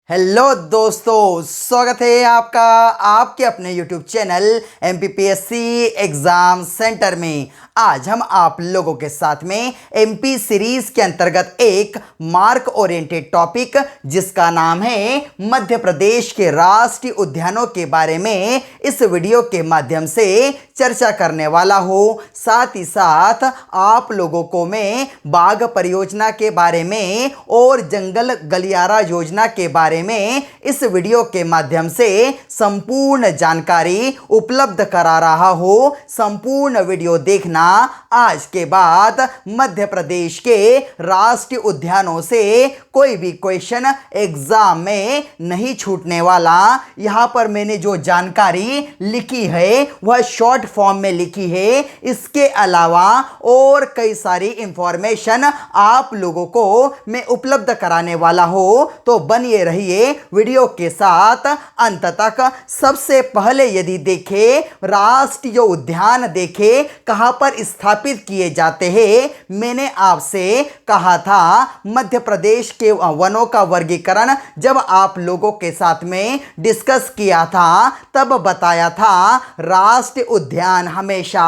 Hello दोस्तों, स्वागत है आपका आपके अपने YouTube channel MPPSC exam centre में। आज हम आप लोगों के साथ में MP सीरीज़ के अंतर्गत एक मार्क ओरिएंटेड टॉपिक जिसका नाम है मध्य प्रदेश के राष्ट्रीय उद्यानों के बारे में इस वीडियो के माध्यम से चर्चा करने वाला हूँ। साथ ही साथ आप लोगों को मैं बाघ परियोजना के बारे में और जंगल गलियारा योजना के बारे में इस वीडियो के माध्यम से संपूर्ण जानकारी उपलब्ध करा रहा हूँ। संपूर्ण वीडियो देखना। आज के बाद मध्य प्रदेश के राष्ट्रीय उद्यानों से कोई भी क्वेश्चन एग्जाम में नहीं छूटने वाला। यहाँ पर मैंने जो जानकारी लिखी है वह शॉर्ट फॉर्म में लिखी है। इसके अलावा और कई सारी इंफॉर्मेशन आप लोगों को मैं उपलब्ध कराने वाला हूं, तो बनिए रहिए वीडियो के साथ अंत तक। सबसे पहले यदि देखें राष्ट्रीय उद्यान देखें कहां पर स्थापित किए जाते हैं। मैंने आपसे कहा था मध्य प्रदेश के वनों का वर्गीकरण जब आप लोगों के साथ में डिस्कस किया था तब बताया था राष्ट्रीय उद्यान हमेशा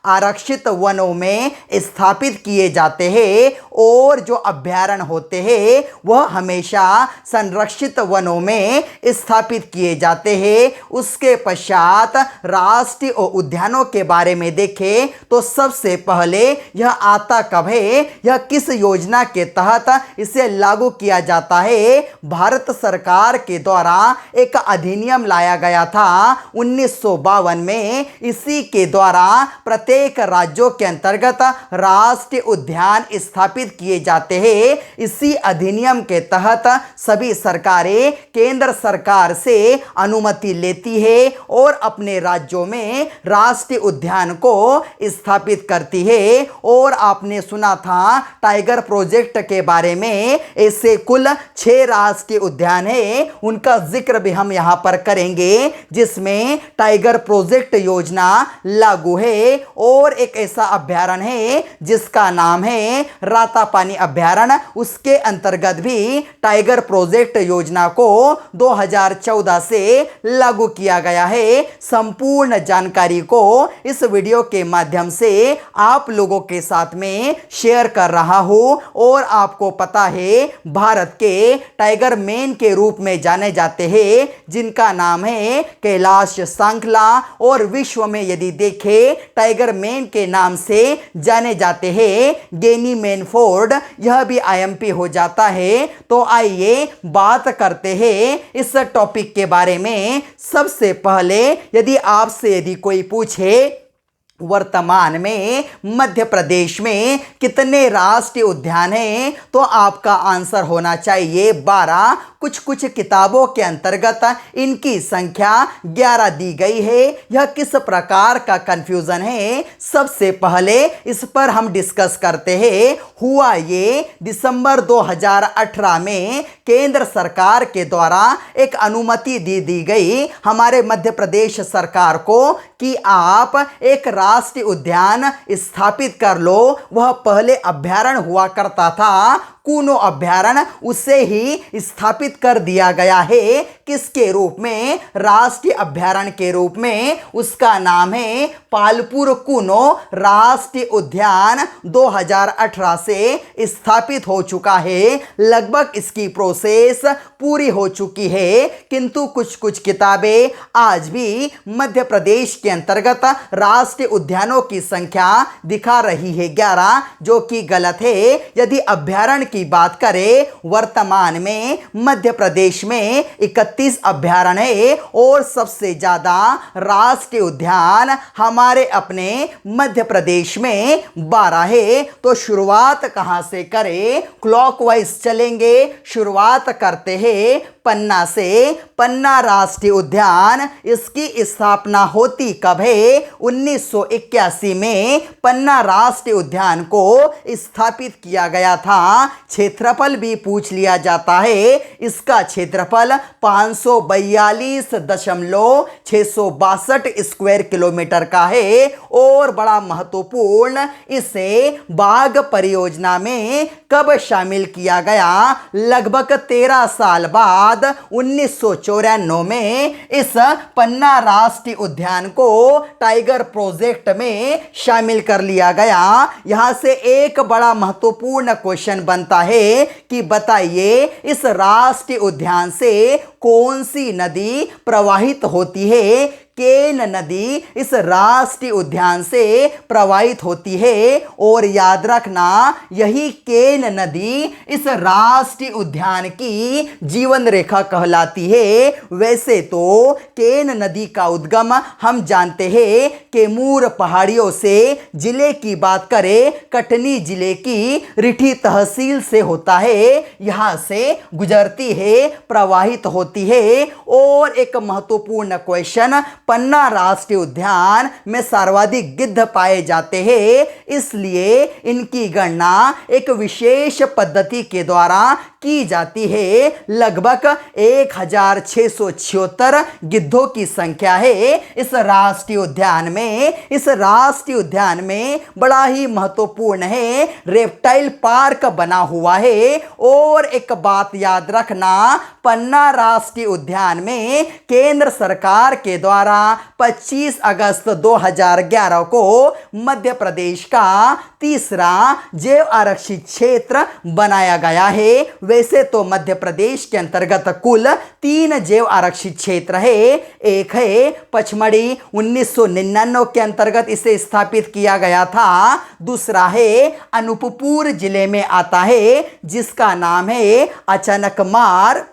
आरक्षित वनों में स्थापित किए जाते हैं और जो अभयारण्य होते हैं वह हमेशा संरक्षित वनों में स्थापित किए जाते हैं। उसके पश्चात राष्ट्रीय उद्यानों के बारे में देखें तो सबसे पहले यह आता कब है, यह किस योजना के तहत इसे लागू किया जाता है। भारत सरकार के द्वारा एक अधिनियम लाया गया था 1952 में। इसी के द्वारा प्रत्येक राज्यों के अंतर्गत राष्ट्रीय उद्यान स्थापित किए जाते हैं। इसी अधिनियम के तहत सभी सरकारें केंद्र सरकार से अनुमति लेती है और अपने राज्यों में राष्ट्रीय उद्यान को स्थापित करती है। और आपने सुना था टाइगर प्रोजेक्ट के बारे में। ऐसे कुल 6 राष्ट्रीय उद्यान है, उनका जिक्र भी हम यहां पर करेंगे जिसमें टाइगर प्रोजेक्ट योजना लागू है। और एक ऐसा अभयारण्य है जिसका नाम है रातापानी अभयारण्य, उसके अंतर्गत भी टाइगर प्रोजेक्ट योजना को 2014 से लागू किया गया है। संपूर्ण जानकारी को इस वीडियो के माध्यम से आप लोगों के साथ में शेयर कर रहा हूं। और आपको पता है भारत के टाइगर मैन के रूप में जाने जाते हैं जिनका नाम है कैलाश सांखला। और विश्व में यदि देखें टाइगर मैन के नाम से जाने जाते हैं गेनी मैनफोर्ड, यह भी IMP हो जाता है। तो आइए बात करते हैं इस टॉपिक के बारे में। सबसे पहले यदि कोई पूछे वर्तमान में मध्य प्रदेश में कितने राष्ट्रीय उद्यान हैं तो आपका आंसर होना चाहिए 12। कुछ किताबों के अंतर्गत इनकी संख्या 11 दी गई है। यह किस प्रकार का कंफ्यूजन है, सबसे पहले इस पर हम डिस्कस करते हैं। हुआ ये दिसंबर 2018 में केंद्र सरकार के द्वारा एक अनुमति दी गई हमारे मध्य प्रदेश सरकार को कि आप एक राष्ट्रीय उद्यान स्थापित कर लो। वह पहले अभयारण्य हुआ करता था कूनो अभयारण्य, उसे ही स्थापित कर दिया गया है। किसके रूप में? राष्ट्रीय अभयारण्य के रूप में। उसका नाम है पालपुर कूनो राष्ट्रीय उद्यान। 2018 से स्थापित हो चुका है। लगभग इसकी प्रोसेस पूरी हो चुकी है, किंतु कुछ किताबें आज भी मध्य प्रदेश के अंतर्गत राष्ट्रीय उद्यानों की संख्या दिखा रही है 11, जो कि गलत है। यदि अभयारण्य की बात करें वर्तमान में मध्य प्रदेश में 31 अभयारण्य है और सबसे ज्यादा राष्ट्रीय उद्यान हमारे अपने मध्य प्रदेश में 12 है। तो शुरुआत कहां से करें? क्लॉकवाइज चलेंगे। शुरुआत करते हैं पन्ना से। पन्ना राष्ट्रीय उद्यान, इसकी स्थापना होती कब है? 1981 में पन्ना राष्ट्रीय उद्यान को स्थापित किया गया था। क्षेत्रफल भी पूछ लिया जाता है। इसका क्षेत्रफल 542.662 स्क्वायर किलोमीटर का है। और बड़ा महत्वपूर्ण, इसे बाघ परियोजना में कब शामिल किया गया? लगभग 13 साल बाद 1994 में इस पन्ना राष्ट्रीय उद्यान को टाइगर प्रोजेक्ट में शामिल कर लिया गया। यहां से एक बड़ा महत्वपूर्ण क्वेश्चन बनता है कि बताइए इस राष्ट्रीय उद्यान से कौन सी नदी प्रवाहित होती है? केन नदी इस राष्ट्रीय उद्यान से प्रवाहित होती है। और याद रखना, यही केन नदी इस राष्ट्रीय उद्यान की जीवन रेखा कहलाती है। वैसे तो केन नदी का उद्गम हम जानते हैं कैमूर पहाड़ियों से। जिले की बात करें, कटनी जिले की रिठी तहसील से होता है। यहां से गुजरती है, प्रवाहित होती है। और एक महत्वपूर्ण क्वेश्चन, पन्ना राष्ट्रीय उद्यान में सर्वाधिक गिद्ध पाए जाते हैं, इसलिए इनकी गणना एक विशेष पद्धति के द्वारा की जाती है। लगभग 1676 गिद्धों की संख्या है इस राष्ट्रीय उद्यान में। इस राष्ट्रीय उद्यान में बड़ा ही महत्वपूर्ण है, रेप्टाइल पार्क बना हुआ है। और एक बात याद रखना, पन्ना राष्ट्रीय उद्यान में केंद्र सरकार के द्वारा 25 अगस्त 2011 को मध्य प्रदेश का तीसरा जैव आरक्षित क्षेत्र बनाया गया है। वैसे तो मध्य प्रदेश के अंतर्गत कुल 3 जैव आरक्षित क्षेत्र है। एक है पचमढ़ी, 1999 के अंतर्गत इसे स्थापित किया गया था। दूसरा है अनूपपुर जिले में आता है, जिसका नाम है अचानकमार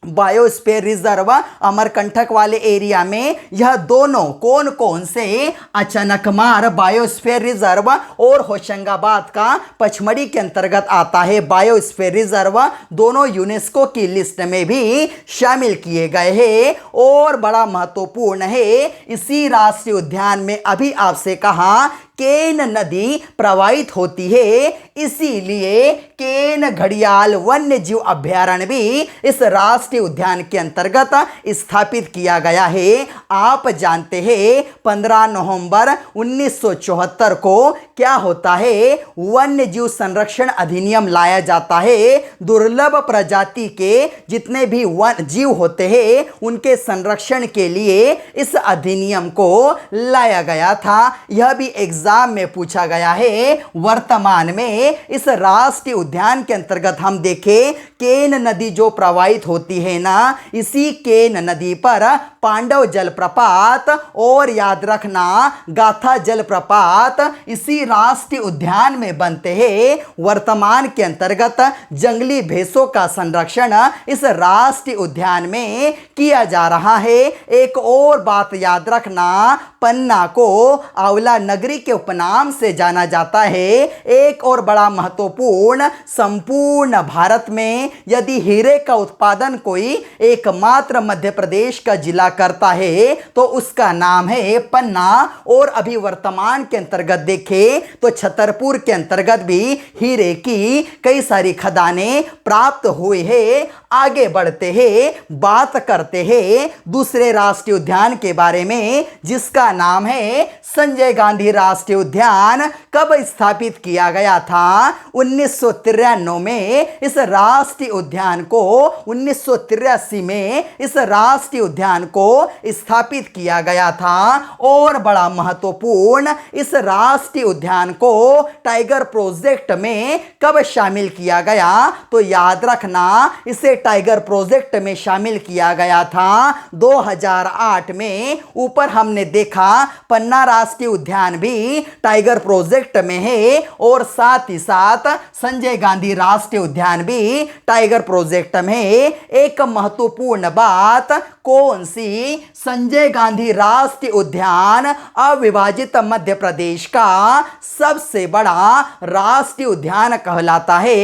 बायोस्फीयर रिजर्व। अमरकंटक वाले एरिया में यह दोनों कौन कौन से? अचानकमार बायोस्फीयर रिजर्व और होशंगाबाद का पचमढ़ी के अंतर्गत आता है बायोस्फीयर रिजर्व। दोनों यूनेस्को की लिस्ट में भी शामिल किए गए हैं। और बड़ा महत्वपूर्ण है, इसी राष्ट्रीय उद्यान में अभी आपसे कहा केन नदी प्रवाहित होती है, इसीलिए केन घड़ियाल वन्य जीव अभयारण्य भी इस राष्ट्रीय उद्यान के अंतर्गत स्थापित किया गया है। आप जानते हैं 15 नवंबर 1974 को क्या होता है? वन्य जीव संरक्षण अधिनियम लाया जाता है। दुर्लभ प्रजाति के जितने भी वन जीव होते हैं उनके संरक्षण के लिए इस अधिनियम को लाया गया था। यह भी एग्जाम में पूछा गया है। वर्तमान में इस राष्ट्रीय उद्यान के अंतर्गत हम देखें, केन नदी जो प्रवाहित होती है ना, इसी केन नदी पर पांडव जलप्रपात और याद रखना गाथा जलप्रपात इसी राष्ट्रीय उद्यान में बनते हैं। वर्तमान के अंतर्गत जंगली भैंसों का संरक्षण इस राष्ट्रीय उद्यान में किया जा रहा है। एक और बात याद रखना, पन्ना को आंवला नगरी के उपनाम से जाना जाता है। एक और बड़ा महत्वपूर्ण, संपूर्ण भारत में यदि हीरे का उत्पादन कोई एकमात्र मध्य प्रदेश का जिला करता है तो उसका नाम है पन्ना। और अभी वर्तमान के अंतर्गत देखें तो छतरपुर के अंतर्गत भी हीरे की कई सारी खदानें प्राप्त हुई है। आगे बढ़ते हैं, बात करते हैं दूसरे राष्ट्रीय उद्यान के बारे में, जिसका नाम है संजय गांधी राष्ट्रीय उद्यान। कब स्थापित किया गया था? 1993 में इस राष्ट्रीय उद्यान को 1983 में इस राष्ट्रीय उद्यान को स्थापित किया गया था। और बड़ा महत्वपूर्ण, इस राष्ट्रीय उद्यान को टाइगर प्रोजेक्ट में कब शामिल किया गया? तो याद रखना, इसे टाइगर प्रोजेक्ट में शामिल किया गया था 2008 में। ऊपर हमने देखा पन्ना राष्ट्रीय उद्यान भी टाइगर प्रोजेक्ट में है और साथ ही साथ संजय गांधी राष्ट्रीय उद्यान भी टाइगर प्रोजेक्ट में है। एक महत्वपूर्ण बात, कौन सी? संजय गांधी राष्ट्रीय उद्यान अविभाजित मध्य प्रदेश का सबसे बड़ा राष्ट्रीय उद्यान कहलाता है।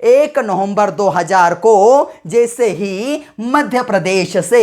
1 नवंबर 2000 को जैसे ही मध्य प्रदेश से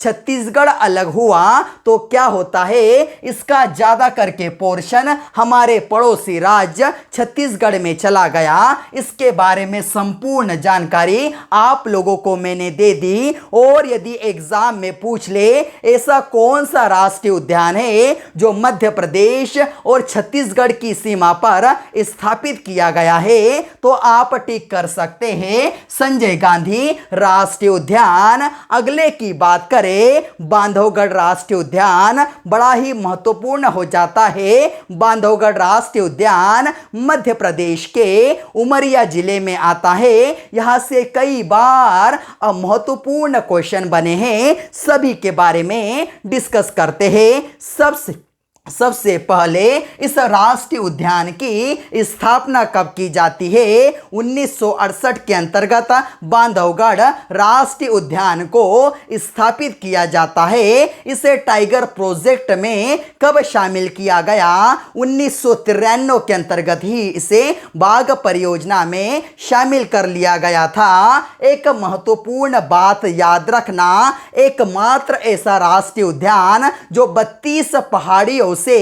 छत्तीसगढ़ अलग हुआ तो क्या होता है, इसका ज्यादा करके पोर्शन हमारे पड़ोसी राज्य छत्तीसगढ़ में चला गया। इसके बारे में संपूर्ण जानकारी आप लोगों को मैंने दे दी। और यदि एग्जाम में पूछ ले ऐसा कौन सा राष्ट्रीय उद्यान है जो मध्य प्रदेश और छत्तीसगढ़ की सीमा पर स्थापित किया गया है, तो आप टिक कर सकते हैं संजय गांधी राष्ट्रीय उद्यान। अगले की बात करें, बांधवगढ़ राष्ट्रीय उद्यान बड़ा ही महत्वपूर्ण हो जाता है। बांधवगढ़ राष्ट्रीय उद्यान मध्य प्रदेश के उमरिया जिले में आता है। यहां से कई बार महत्वपूर्ण क्वेश्चन बने हैं, सभी के बारे में डिस्कस करते हैं। सबसे पहले इस राष्ट्रीय उद्यान की स्थापना कब की जाती है? 1968 के अंतर्गत बांधवगढ़ राष्ट्रीय उद्यान को स्थापित किया जाता है। इसे टाइगर प्रोजेक्ट में कब शामिल किया गया? 1993 के अंतर्गत ही इसे बाघ परियोजना में शामिल कर लिया गया था। एक महत्वपूर्ण बात याद रखना, एकमात्र ऐसा राष्ट्रीय उद्यान जो 32 पहाड़ियों से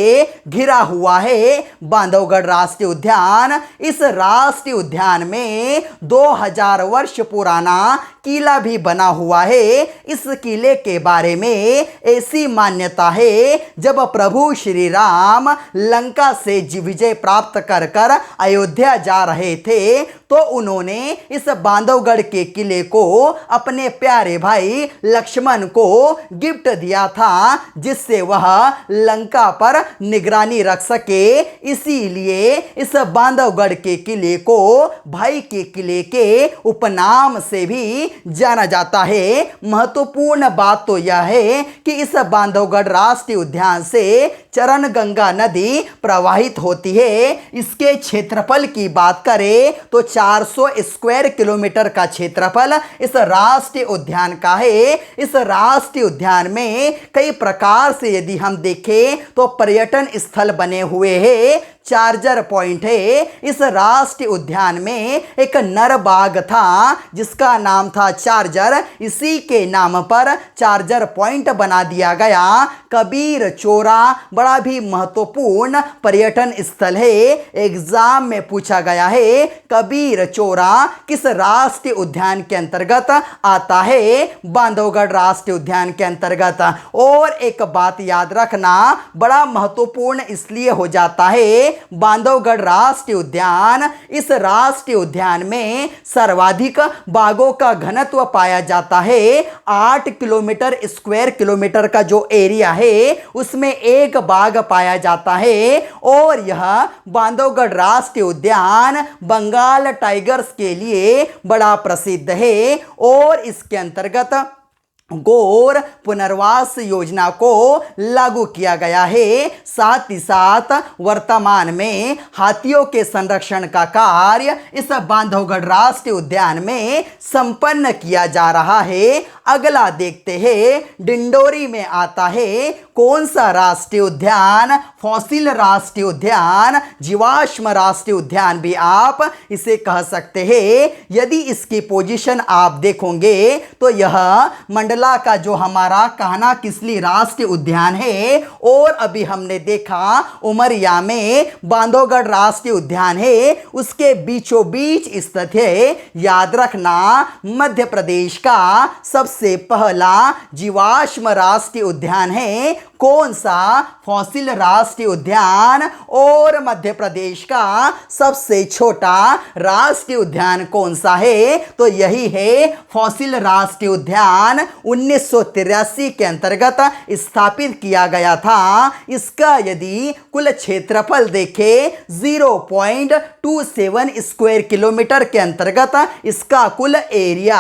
घिरा हुआ है, बांधवगढ़ राष्ट्रीय उद्यान। इस राष्ट्रीय उद्यान में 2000 वर्ष पुराना किला भी बना हुआ है। इस किले के बारे में ऐसी मान्यता है, जब प्रभु श्री राम लंका से विजय प्राप्त कर कर अयोध्या जा रहे थे तो उन्होंने इस बांधवगढ़ के किले को अपने प्यारे भाई लक्ष्मण को गिफ्ट दिया था, जिससे वह लंका पर निगरानी रख सके। इसीलिए इस बांधवगढ़ के किले को भाई के किले के उपनाम से भी जाना जाता है। महत्वपूर्ण बात तो यह है कि इस बांधवगढ़ राष्ट्रीय उद्यान से चरण गंगा नदी प्रवाहित होती है। इसके क्षेत्रफल की बात करें तो 400 स्क्वायर किलोमीटर का क्षेत्रफल इस राष्ट्रीय उद्यान का है। इस राष्ट्रीय उद्यान में कई प्रकार से यदि हम देखें तो पर्यटन स्थल बने हुए हैं। चार्जर पॉइंट है। इस राष्ट्रीय उद्यान में एक नर बाघ था जिसका नाम था चार्जर, इसी के नाम पर चार्जर पॉइंट बना दिया गया। कबीर चोरा बड़ा भी महत्वपूर्ण पर्यटन स्थल है। एग्जाम में पूछा गया है कबीर चोरा किस राष्ट्रीय उद्यान के अंतर्गत आता है? बांधवगढ़ राष्ट्रीय उद्यान के अंतर्गत। और एक बात याद रखना, बड़ा महत्वपूर्ण इसलिए हो जाता है, बांधवगढ़ राष्ट्रीय उद्यान, इस राष्ट्रीय उद्यान में सर्वाधिक बाघों का घनत्व पाया जाता है। 8 किलोमीटर स्क्वायर किलोमीटर का जो एरिया है उसमें एक बाघ पाया जाता है। और यह बांधवगढ़ राष्ट्रीय उद्यान बंगाल टाइगर्स के लिए बड़ा प्रसिद्ध है। और इसके अंतर्गत गौर पुनर्वास योजना को लागू किया गया है। साथ ही साथ वर्तमान में हाथियों के संरक्षण का कार्य इस बांधवगढ़ राष्ट्रीय उद्यान में संपन्न किया जा रहा है। अगला देखते हैं, डिंडोरी में आता है कौन सा राष्ट्रीय उद्यान? फॉसिल राष्ट्रीय उद्यान, जीवाश्म राष्ट्रीय उद्यान भी आप इसे कह सकते हैं। यदि इसकी पोजीशन आप देखोगे तो यह मंडला का जो हमारा कान्हा किसली राष्ट्रीय उद्यान है, और अभी हमने देखा उमरिया में बांधवगढ़ राष्ट्रीय उद्यान है, उसके बीचों बीच स्थित है। याद रखना, मध्य प्रदेश का सबसे पहला जीवाश्म राष्ट्रीय उद्यान है कौन सा? फॉसिल राष्ट्रीय उद्यान। और मध्य प्रदेश का सबसे छोटा राष्ट्रीय उद्यान कौन सा है? तो यही है फॉसिल राष्ट्रीय उद्यान। 1983 के अंतर्गत स्थापित किया गया था। इसका यदि कुल क्षेत्रफल देखें 0.27 स्क्वायर किलोमीटर के अंतर्गत इसका कुल एरिया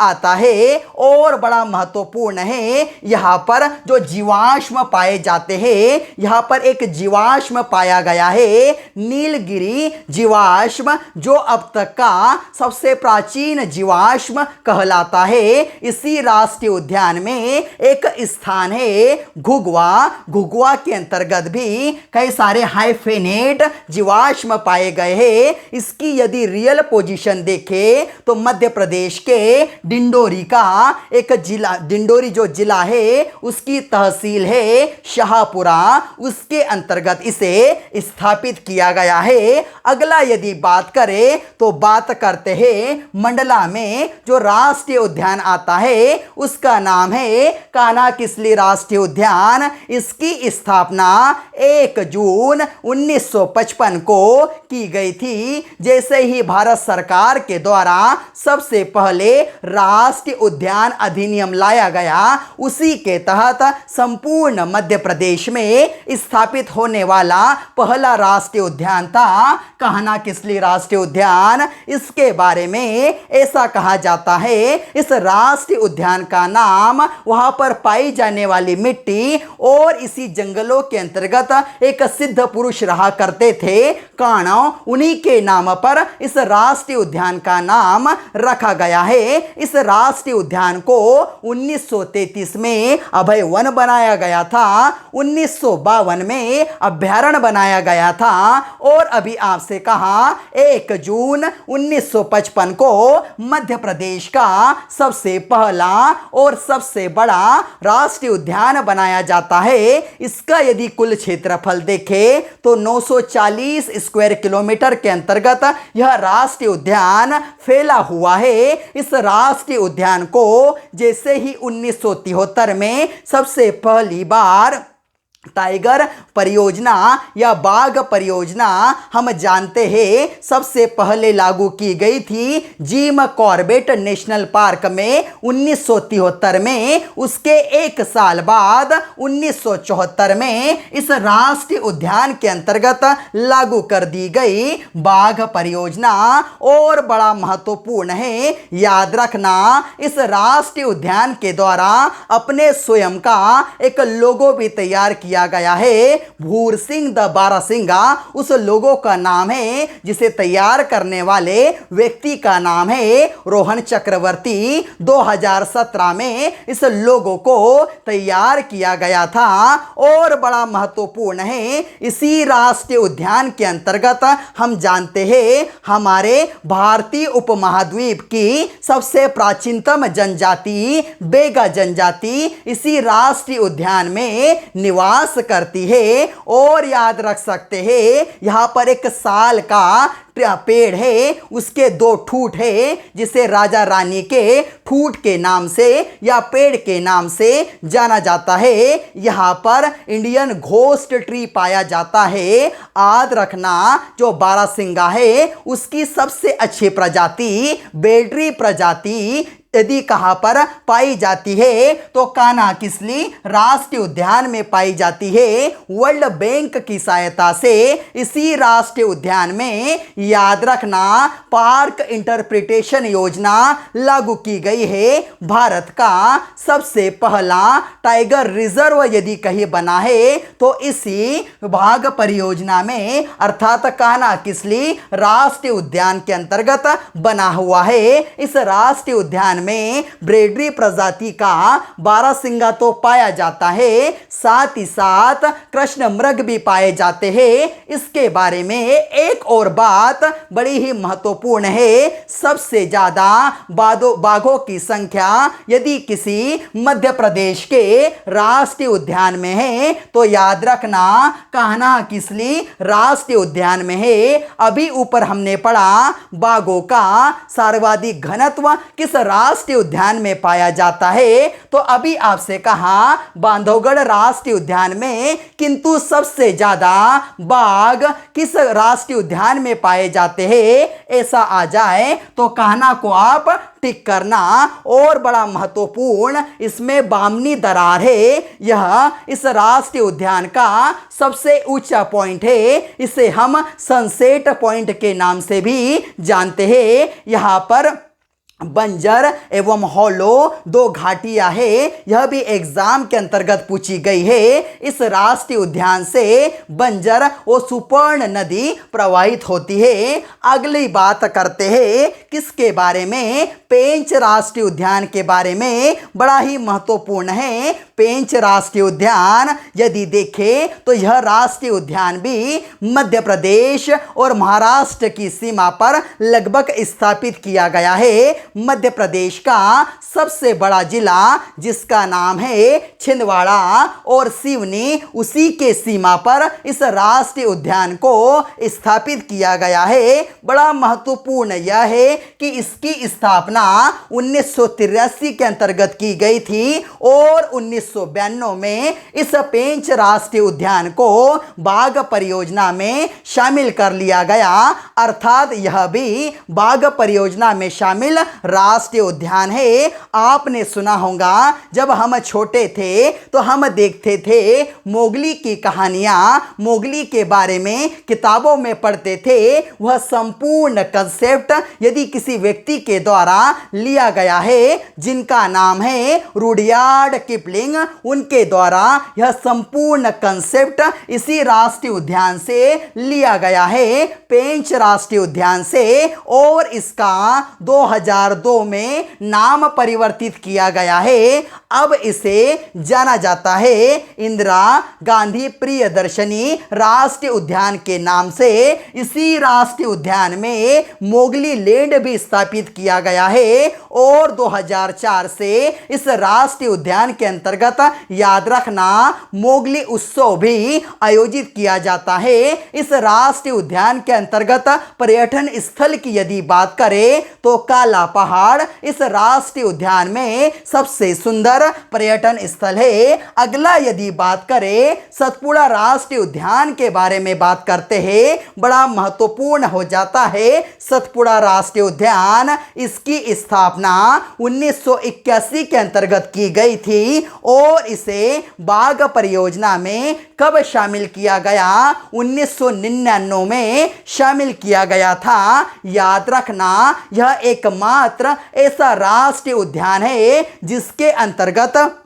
आता है। और बड़ा महत्वपूर्ण है, यहाँ पर जो जीवाश्म जीवाश्म पाए जाते हैं। यहाँ पर एक जीवाश्म पाया गया है, नीलगिरी जीवाश्म, जो अब तक का सबसे प्राचीन जीवाश्म कहलाता है। इसी राष्ट्रीय उद्यान में एक स्थान है घुघुआ। घुघुआ के अंतर्गत भी कई सारे हाइफेनेट जीवाश्म पाए गए हैं। इसकी यदि रियल पोजीशन देखें तो मध्य प्रदेश के डिंडोरी का एक जिला, डिंडोरी जो जिला है उसकी तहसील है शाहपुरा, उसके अंतर्गत इसे स्थापित किया गया है। अगला यदि बात करें तो बात करते हैं मंडला में जो राष्ट्रीय उद्यान आता है उसका नाम है कान्हा-किसली राष्ट्रीय उद्यान। इसकी स्थापना 1 जून 1955 को की गई थी। जैसे ही भारत सरकार के द्वारा सबसे पहले राष्ट्रीय उद्यान अधिनियम लाया गया, उसी के तहत संपूर्ण मध्य प्रदेश में स्थापित होने वाला पहला राष्ट्रीय उद्यान था कान्हा-किसली राष्ट्रीय उद्यान। इसके बारे में ऐसा कहा जाता है, इस राष्ट्रीय उद्यान का नाम वहां पर पाई जाने वाली मिट्टी और इसी जंगलों के अंतर्गत एक सिद्ध पुरुष रहा करते थे काणव, उन्हीं के नाम पर इस राष्ट्रीय उद्यान का नाम रखा गया है। इस राष्ट्रीय उद्यान को 1933 में अभय वन बनाया गया था, 1952 में अभयारण्य बनाया गया था और अभी आपसे कहा 1 जून 1955 को मध्य प्रदेश का सबसे पहला और सबसे बड़ा राष्ट्रीय उद्यान बनाया जाता है। इसका यदि कुल क्षेत्रफल देखें तो 940 स्क्वायर किलोमीटर के अंतर्गत यह राष्ट्रीय उद्यान फैला हुआ है। इस राष्ट्रीय उद्यान को जैसे ही 1973 में सबसे पहली बार टाइगर परियोजना या बाघ परियोजना हम जानते हैं सबसे पहले लागू की गई थी जिम कॉर्बेट नेशनल पार्क में 1973 में। उसके एक साल बाद 1974 में इस राष्ट्रीय उद्यान के अंतर्गत लागू कर दी गई बाघ परियोजना। और बड़ा महत्वपूर्ण है, याद रखना, इस राष्ट्रीय उद्यान के द्वारा अपने स्वयं का एक लोगो भी तैयार किया गया है, भूर सिंह द बारासिंगा उस लोगो का नाम है, जिसे तैयार करने वाले व्यक्ति का नाम है रोहन चक्रवर्ती। 2017 में इस लोगो को तैयार किया गया था। और बड़ा महत्वपूर्ण है, इसी राष्ट्रीय उद्यान के अंतर्गत हम जानते हैं हमारे भारतीय उपमहाद्वीप की सबसे प्राचीनतम जनजाति बेगा जनजाति इसी राष्ट्रीय उद्यान में निवास करती है। और याद रख सकते हैं यहां पर एक साल का पेड़ है, उसके 2 ठूट है, जिसे राजा रानी के ठूट के नाम से या पेड़ के नाम से जाना जाता है। यहां पर इंडियन घोस्ट ट्री पाया जाता है। याद रखना, जो बारासिंगा है उसकी सबसे अच्छी प्रजाति बेडरी प्रजाति यदि कहां पर पाई जाती है तो कान्हा-किसली राष्ट्रीय उद्यान में पाई जाती है। वर्ल्ड बैंक की सहायता से इसी राष्ट्रीय उद्यान में, याद रखना, पार्क इंटरप्रिटेशन योजना लागू की गई है। भारत का सबसे पहला टाइगर रिजर्व यदि कहीं बना है तो इसी बाघ परियोजना में अर्थात कान्हा-किसली राष्ट्रीय उद्यान के अंतर्गत बना हुआ है। इस राष्ट्रीय उद्यान में ब्रेडरी प्रजाति का बारासिंगा तो पाया जाता है, साथ ही साथ कृष्ण मृग भी पाए जाते हैं। इसके बारे में एक और बात बड़ी ही महत्वपूर्ण है, सबसे ज्यादा बाघों की संख्या यदि किसी मध्य प्रदेश के राष्ट्रीय उद्यान में है तो याद रखना कान्हा-किसली राष्ट्रीय उद्यान में है। अभी ऊपर हमने पढ़ा बाघों का सर्वाधिक घनत्व किस राष्ट्रीय उद्यान में पाया जाता है, तो अभी आपसे कहा बांधवगढ़ राष्ट्रीय उद्यान में, किंतु सबसे ज्यादा बाघ किस राष्ट्रीय उद्यान में पाए जाते हैं ऐसा आ जाए तो कान्हा को आप टिक करना। और बड़ा महत्वपूर्ण इसमें बामनी दरार है, यह इस राष्ट्रीय उद्यान का सबसे ऊंचा पॉइंट है। इसे हम सनसेट पॉइंट के नाम से भी जानते हैं। यहां पर बंजर एवं हॉलो दो घाटियां है, यह भी एग्जाम के अंतर्गत पूछी गई है। इस राष्ट्रीय उद्यान से बंजर और सुपर्ण नदी प्रवाहित होती है। अगली बात करते हैं किसके बारे में, पेंच राष्ट्रीय उद्यान के बारे में। बड़ा ही महत्वपूर्ण है पेंच राष्ट्रीय उद्यान। यदि देखें तो यह राष्ट्रीय उद्यान भी मध्य प्रदेश और महाराष्ट्र की सीमा पर लगभग स्थापित किया गया है। मध्य प्रदेश का सबसे बड़ा जिला जिसका नाम है छिंदवाड़ा और सिवनी, उसी के सीमा पर इस राष्ट्रीय उद्यान को स्थापित किया गया है। बड़ा महत्वपूर्ण यह है कि इसकी स्थापना 1983 के अंतर्गत की गई थी और 1992 में इस पेंच राष्ट्रीय उद्यान को बाघ परियोजना में शामिल कर लिया गया। अर्थात यह भी बाघ परियोजना में शामिल राष्ट्रीय उद्यान है। आपने सुना होगा जब हम छोटे थे तो हम देखते थे मोगली की कहानियां, मोगली के बारे में किताबों में पढ़ते थे। वह संपूर्ण कंसेप्ट यदि किसी व्यक्ति के द्वारा लिया गया है जिनका नाम है रुडयार्ड किपलिंग, उनके द्वारा यह संपूर्ण कंसेप्ट इसी राष्ट्रीय उद्यान से लिया गया है, पेंच राष्ट्रीय उद्यान से। और इसका 2002 में नाम परिवर्तित किया गया है। अब इसे जाना जाता है इंदिरा गांधी प्रियदर्शनी राष्ट्रीय उद्यान के नाम से। इसी राष्ट्रीय उद्यान में मोगली लैंड भी स्थापित किया गया है और 2004 से इस राष्ट्रीय उद्यान के अंतर्गत याद रखना मोगली उत्सव भी आयोजित किया जाता है। इस राष्ट्रीय उद्यान के अंतर्गत पर्यटन स्थल की यदि बात करें तो काला पहाड़ इस राष्ट्रीय उद्यान में सबसे सुंदर पर्यटन स्थल है। अगला यदि बात करें सतपुड़ा राष्ट्रीय उद्यान के बारे में बात करते हैं, बड़ा महत्वपूर्ण हो जाता है सतपुड़ा राष्ट्रीय उद्यान। इसकी स्थापना 1981 के अंतर्गत की गई थी और इसे बाघ परियोजना में कब शामिल किया गया, 1999 में शामिल किया गया था। याद रखना यह एकमात्र ऐसा राष्ट्रीय उद्यान है जिसके अंतर्गत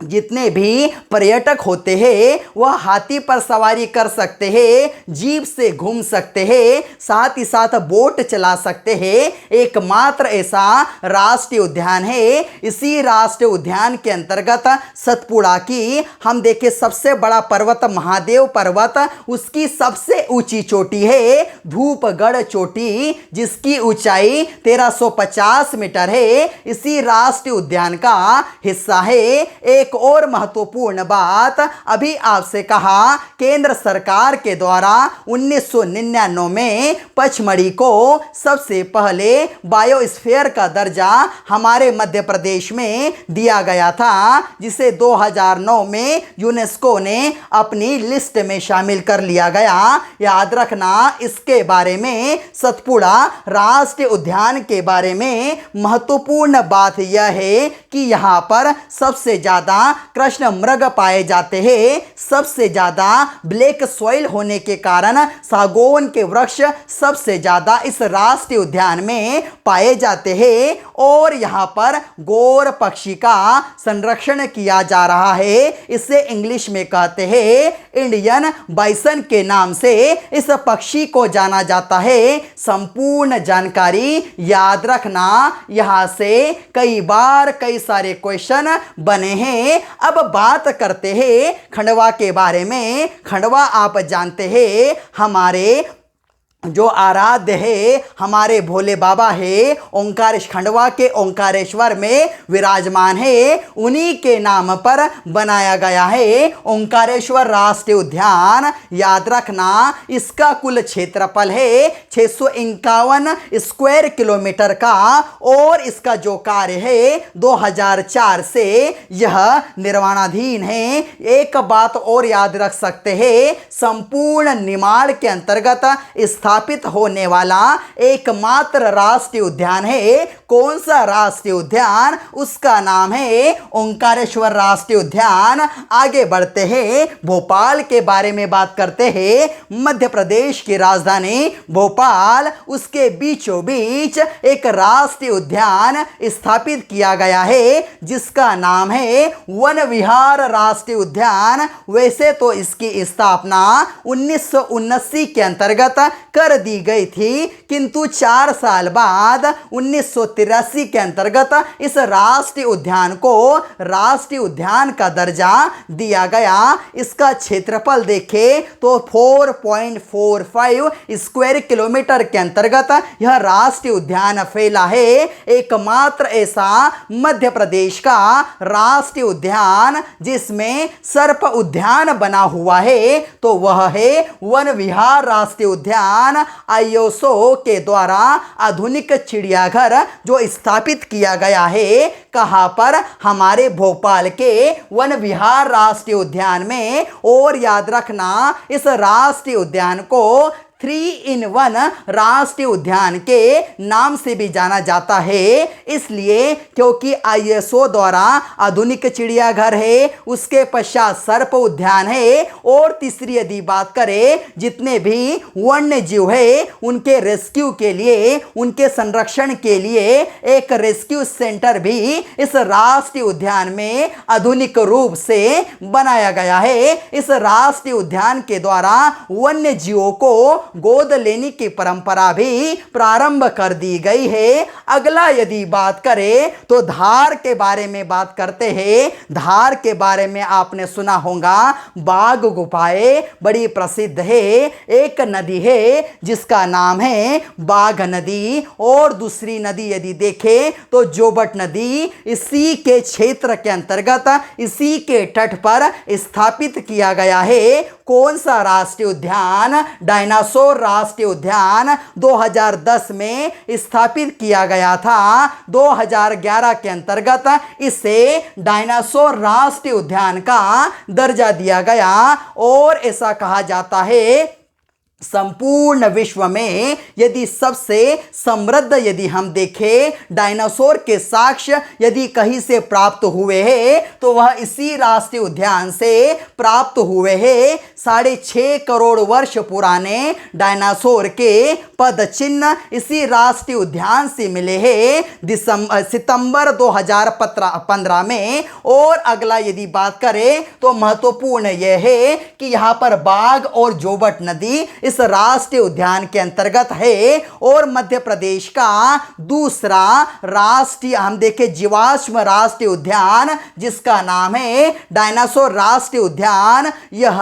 जितने भी पर्यटक होते हैं वह हाथी पर सवारी कर सकते हैं, जीप से घूम सकते हैं, साथ ही साथ बोट चला सकते हैं। एकमात्र ऐसा राष्ट्रीय उद्यान है। इसी राष्ट्रीय उद्यान के अंतर्गत सतपुड़ा की हम देखें सबसे बड़ा पर्वत महादेव पर्वत, उसकी सबसे ऊंची चोटी है धूपगढ़ चोटी जिसकी ऊंचाई 1350 मीटर है। इसी राष्ट्रीय उद्यान का हिस्सा है। एक और महत्वपूर्ण बात अभी आपसे कहा, केंद्र सरकार के द्वारा 1999 में पचमढ़ी को सबसे पहले बायोस्फीयर का दर्जा हमारे मध्य प्रदेश में दिया गया था, जिसे 2009 में यूनेस्को ने अपनी लिस्ट में शामिल कर लिया गया। याद रखना इसके बारे में, सतपुड़ा राष्ट्रीय उद्यान के बारे में महत्वपूर्ण बात यह है कि यहाँ पर सबसे ज़्यादा कृष्ण मृग पाए जाते हैं। सबसे ज़्यादा ब्लैक सॉइल होने के कारण सागौन के वृक्ष सबसे ज़्यादा इस राष्ट्रीय उद्यान में पाए जाते हैं और यहाँ पर गौर पक्षी का संरक्षण किया जा रहा है। इसे इंग्लिश में कहते हैं इंडियन बाइसन के नाम से इस पक्षी को जाना जाता है। संपूर्ण जानकारी याद रखना, यहाँ से कई बार कई सारे क्वेश्चन बने हैं। अब बात करते हैं खंडवा के बारे में। खंडवा आप जानते हैं हमारे जो आराध्य है, हमारे भोले बाबा है, ओंकारेश खंडवा के ओंकारेश्वर में विराजमान है, उन्हीं के नाम पर बनाया गया है ओंकारेश्वर राष्ट्रीय उद्यान। याद रखना इसका कुल क्षेत्रफल है 651 स्क्वायर किलोमीटर का और इसका जो कार्य है 2004 से यह निर्माणाधीन है। एक बात और याद रख सकते हैं, संपूर्ण निमाड़ के अंतर्गत स्थापित होने वाला एकमात्र राष्ट्रीय उद्यान है। कौन सा राष्ट्रीय उद्यान? उसका नाम है ओंकारेश्वर राष्ट्रीय उद्यान। आगे बढ़ते हैं, भोपाल के बारे में बात करते हैं। मध्य प्रदेश की राजधानी भोपाल, उसके बीचों बीच एक राष्ट्रीय उद्यान स्थापित किया गया है जिसका नाम है वन विहार राष्ट्रीय उद्यान। वैसे तो इसकी स्थापना 1979 के अंतर्गत कर दी गई थी, किंतु 4 साल बाद 1983 के अंतर्गत इस राष्ट्रीय उद्यान को राष्ट्रीय उद्यान का दर्जा दिया गया। इसका क्षेत्रफल देखें तो 4.45 स्क्वायर किलोमीटर के अंतर्गत यह राष्ट्रीय उद्यान फैला है। एकमात्र ऐसा मध्य प्रदेश का राष्ट्रीय उद्यान जिसमें सर्प उद्यान बना हुआ है तो वह है वन विहार राष्ट्रीय उद्यान। आईएसओ के द्वारा आधुनिक चिड़ियाघर जो स्थापित किया गया है, कहां पर? हमारे भोपाल के वन विहार राष्ट्रीय उद्यान में। और याद रखना, इस राष्ट्रीय उद्यान को 3-in-1 राष्ट्रीय उद्यान के नाम से भी जाना जाता है, इसलिए क्योंकि आईएसओ द्वारा आधुनिक चिड़ियाघर है, उसके पश्चात सर्प उद्यान है, और तीसरी यदि बात करें जितने भी वन्य जीव है उनके रेस्क्यू के लिए, उनके संरक्षण के लिए एक रेस्क्यू सेंटर भी इस राष्ट्रीय उद्यान में आधुनिक रूप से बनाया गया है। इस राष्ट्रीय उद्यान के द्वारा वन्य जीवों को गोद लेने की परंपरा भी प्रारंभ कर दी गई है। अगला यदि बात करें तो धार के बारे में बात करते हैं। धार के बारे में आपने सुना होगा, बाघ गुफाएं बड़ी प्रसिद्ध है। एक नदी है जिसका नाम है बाघ नदी, और दूसरी नदी यदि देखें तो जोबट नदी। इसी के क्षेत्र के अंतर्गत, इसी के तट पर स्थापित किया गया है। कौन सा राष्ट्रीय उद्यान? डायनासोर राष्ट्रीय उद्यान 2010 में स्थापित किया गया था। 2011 के अंतर्गत इसे डायनासोर राष्ट्रीय उद्यान का दर्जा दिया गया, और ऐसा कहा जाता है संपूर्ण विश्व में यदि सबसे समृद्ध यदि हम देखें डायनासोर के साक्ष्य यदि कहीं से प्राप्त हुए हैं तो वह इसी राष्ट्रीय उद्यान से प्राप्त हुए हैं। 6.5 करोड़ वर्ष पुराने डायनासोर के पद चिन्ह इसी राष्ट्रीय उद्यान से मिले हैं सितंबर 2015 में। और अगला यदि बात करें तो महत्वपूर्ण यह है कि यहाँ पर बाघ और जोबट नदी इस राष्ट्रीय उद्यान के अंतर्गत है। और मध्य प्रदेश का दूसरा राष्ट्रीय हम देखें जीवाश्म राष्ट्रीय उद्यान जिसका नाम है डायनासोर राष्ट्रीय उद्यान, यह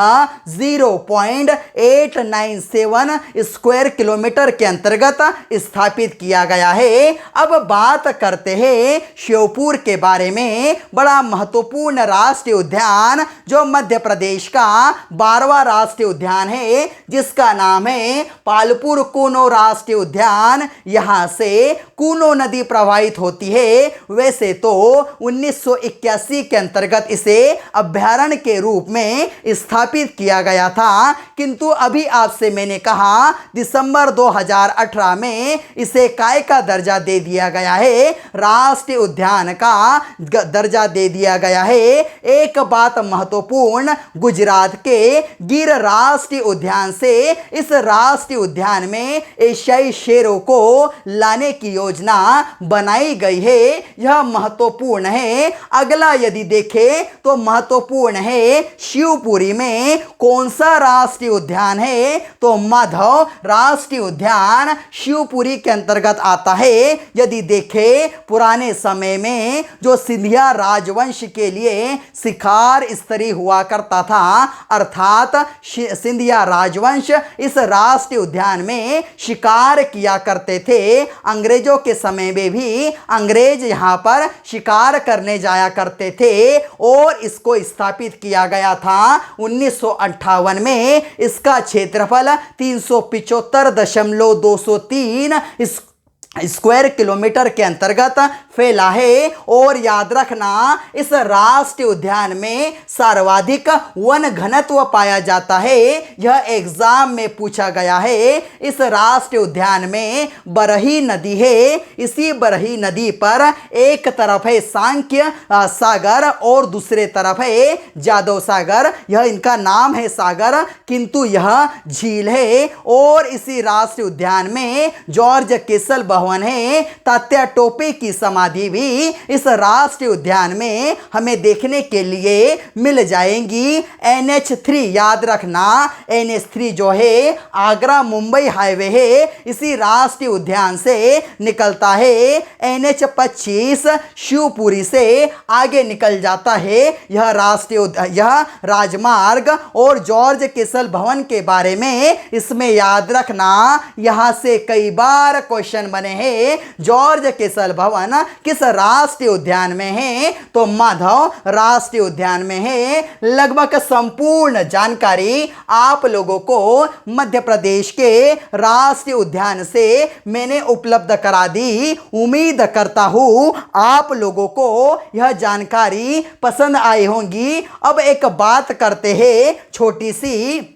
0.897 स्क्वायर किलोमीटर के अंतर्गत स्थापित किया गया है। अब बात करते हैं श्योपुर के बारे में। बड़ा महत्वपूर्ण राष्ट्रीय उद्यान जो मध्य प्रदेश का 12वां राष्ट्रीय उद्यान है जिसका नाम है पालपुर कूनो राष्ट्रीय उद्यान। यहां से कूनो नदी प्रवाहित होती है। वैसे तो 1981 के अंतर्गत इसे अभयारण्य के रूप में स्थापित किया गया था, किंतु अभी आपसे मैंने कहा दिसंबर 2018 में इसे काय का दर्जा दे दिया गया है, राष्ट्रीय उद्यान का दर्जा दे दिया गया है। एक बात महत्वपूर्ण, गुजरात के गिर राष्ट्रीय उद्यान से इस राष्ट्रीय उद्यान में एशियाई शेरों को लाने की योजना बनाई गई है, यह महत्वपूर्ण है। अगला यदि देखें तो महत्वपूर्ण है शिवपुरी में कौन सा राष्ट्रीय उद्यान है, तो माधव राष्ट्रीय उद्यान शिवपुरी के अंतर्गत आता है। यदि देखें पुराने समय में जो सिंधिया राजवंश के लिए शिकार स्तरी हुआ करता था, अर्थात सिंधिया राजवंश इस राष्ट्रीय उद्यान में शिकार किया करते थे। अंग्रेजों के समय में भी अंग्रेज यहाँ पर शिकार करने जाया करते थे और इसको स्थापित किया गया था 1958 में। इसका क्षेत्रफल 375.203 स्क्वायर किलोमीटर के अंतर्गत फैला है। और याद रखना, इस राष्ट्रीय उद्यान में सर्वाधिक वन घनत्व पाया जाता है। यह एग्जाम में पूछा गया है। इस राष्ट्रीय उद्यान में बरही नदी है। इसी बरही नदी पर एक तरफ है सांख्य सागर और दूसरे तरफ है जादव सागर। यह इनका नाम है सागर, किंतु यह झील है। और इसी राष्ट्रीय उद्यान में जॉर्ज केसल भवन है। तात्या टोपे की समाधि भी इस राष्ट्रीय उद्यान में हमें देखने के लिए मिल जाएंगी। NH3 याद रखना, NH3 जो है आगरा मुंबई हाईवे है, इसी राष्ट्रीय उद्यान से निकलता है। NH25 शिवपुरी से आगे निकल जाता है। यह राजमार्ग। और जॉर्ज केसल भवन के बारे में इसमें याद रखना, यहां से कई बार क्वेश्चन बने हैं। जॉर्ज केसल भवन किस राष्ट्रीय उद्यान में है? तो माधव राष्ट्रीय उद्यान में है। लगभग संपूर्ण जानकारी आप लोगों को मध्य प्रदेश के राष्ट्रीय उद्यान से मैंने उपलब्ध करा दी। उम्मीद करता हूं आप लोगों को यह जानकारी पसंद आई होंगी। अब एक बात करते हैं छोटी सी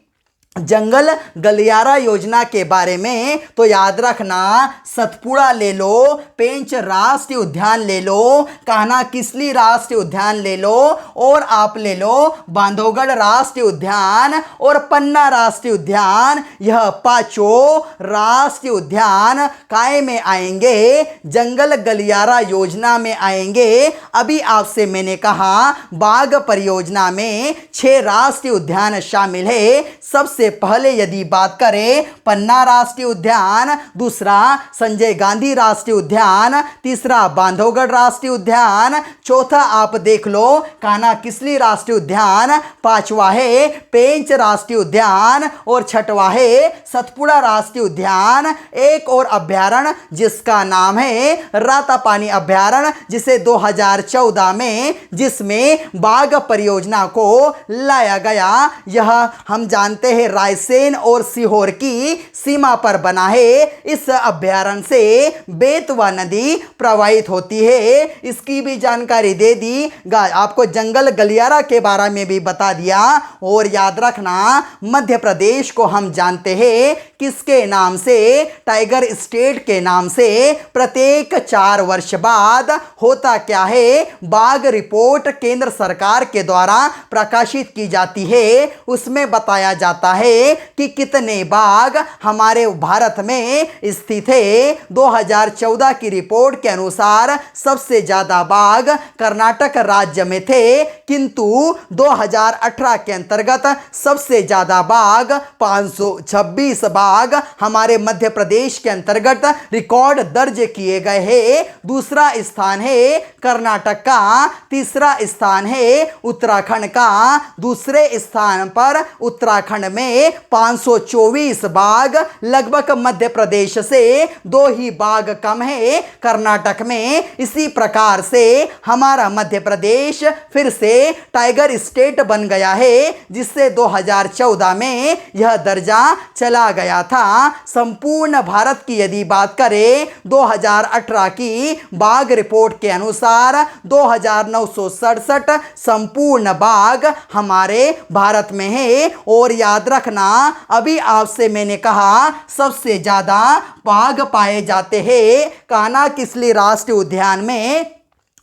जंगल गलियारा योजना के बारे में। तो याद रखना, सतपुड़ा ले लो, पेंच राष्ट्रीय उद्यान ले लो, कान्हा किसली राष्ट्रीय उद्यान ले लो, और आप ले लो बांधवगढ़ राष्ट्रीय उद्यान और पन्ना राष्ट्रीय उद्यान। यह पांचों राष्ट्रीय उद्यान काय में आएंगे? जंगल गलियारा योजना में आएंगे। अभी आपसे मैंने कहा बाघ परियोजना में 6 राष्ट्रीय उद्यान शामिल है। सबसे पहले यदि बात करें पन्ना राष्ट्रीय उद्यान, दूसरा संजय गांधी राष्ट्रीय उद्यान, तीसरा बांधवगढ़ राष्ट्रीय उद्यान, चौथा आप देख लो कान्हा किसली राष्ट्रीय उद्यान, पांचवा है पेंच राष्ट्रीय उद्यान और छठवा है सतपुड़ा राष्ट्रीय उद्यान। एक और अभ्यारण्य जिसका नाम है रातापानी अभ्यारण्य, जिसे 2014 में जिसमें बाघ परियोजना को लाया गया। यह हम जानते हैं रायसेन और सीहोर की सीमा पर बना है। इस अभ्यारण्य से बेतवा नदी प्रवाहित होती है। इसकी भी जानकारी दे दी, आपको जंगल गलियारा के बारे में भी बता दिया। और याद रखना, मध्य प्रदेश को हम जानते हैं किसके नाम से? टाइगर स्टेट के नाम से। प्रत्येक 4 वर्ष बाद होता क्या है? बाघ रिपोर्ट केंद्र सरकार के द्वारा प्रकाशित की जाती है। उसमें बताया जाता है कि कितने बाघ हमारे भारत में स्थित है। 2014 की रिपोर्ट के अनुसार सबसे ज्यादा बाघ कर्नाटक राज्य में थे, किंतु 2018 के अंतर्गत सबसे ज्यादा बाघ 526 बाघ हमारे मध्य प्रदेश के अंतर्गत रिकॉर्ड दर्ज किए गए हैं। दूसरा स्थान है कर्नाटक का, तीसरा स्थान है उत्तराखंड का। दूसरे स्थान पर उत्तराखंड में 524 बाघ, लगभग मध्य प्रदेश से 2 ही बाघ कम है कर्नाटक में। इसी प्रकार से हमारा मध्य प्रदेश फिर से टाइगर स्टेट बन गया है, जिससे 2014 में यह दर्जा चला गया था। संपूर्ण भारत की यदि बात करें 2018 की बाघ रिपोर्ट के अनुसार 2967 संपूर्ण बाघ हमारे भारत में है। और याद रखना, अभी आपसे मैंने कहा सबसे ज्यादा बाघ पाए जाते हैं कान्हा किसली राष्ट्रीय उद्यान में।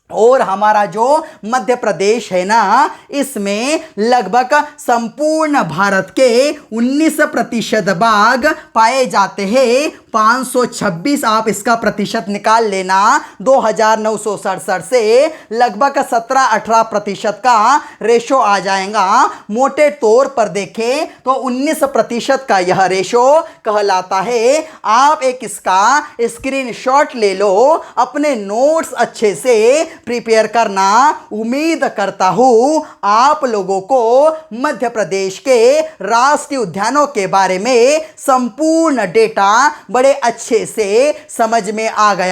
और हमारा जो मध्य प्रदेश है ना, इसमें लगभग संपूर्ण भारत के 19% बाघ पाए जाते हैं। 526 आप इसका प्रतिशत निकाल लेना। 2967 से लगभग 17-18% का रेशो आ जाएगा। मोटे तौर पर देखें तो 19% का यह रेशो कहलाता है। आप एक इसका स्क्रीनशॉट ले लो, अपने नोट्स अच्छे से प्रिपेयर करना। उम्मीद करता हूं आप लोगों को मध्य प्रदेश के राष्ट्रीय उद्यानों के बारे में संपूर्ण डेटा बड़े अच्छे से समझ में आ गया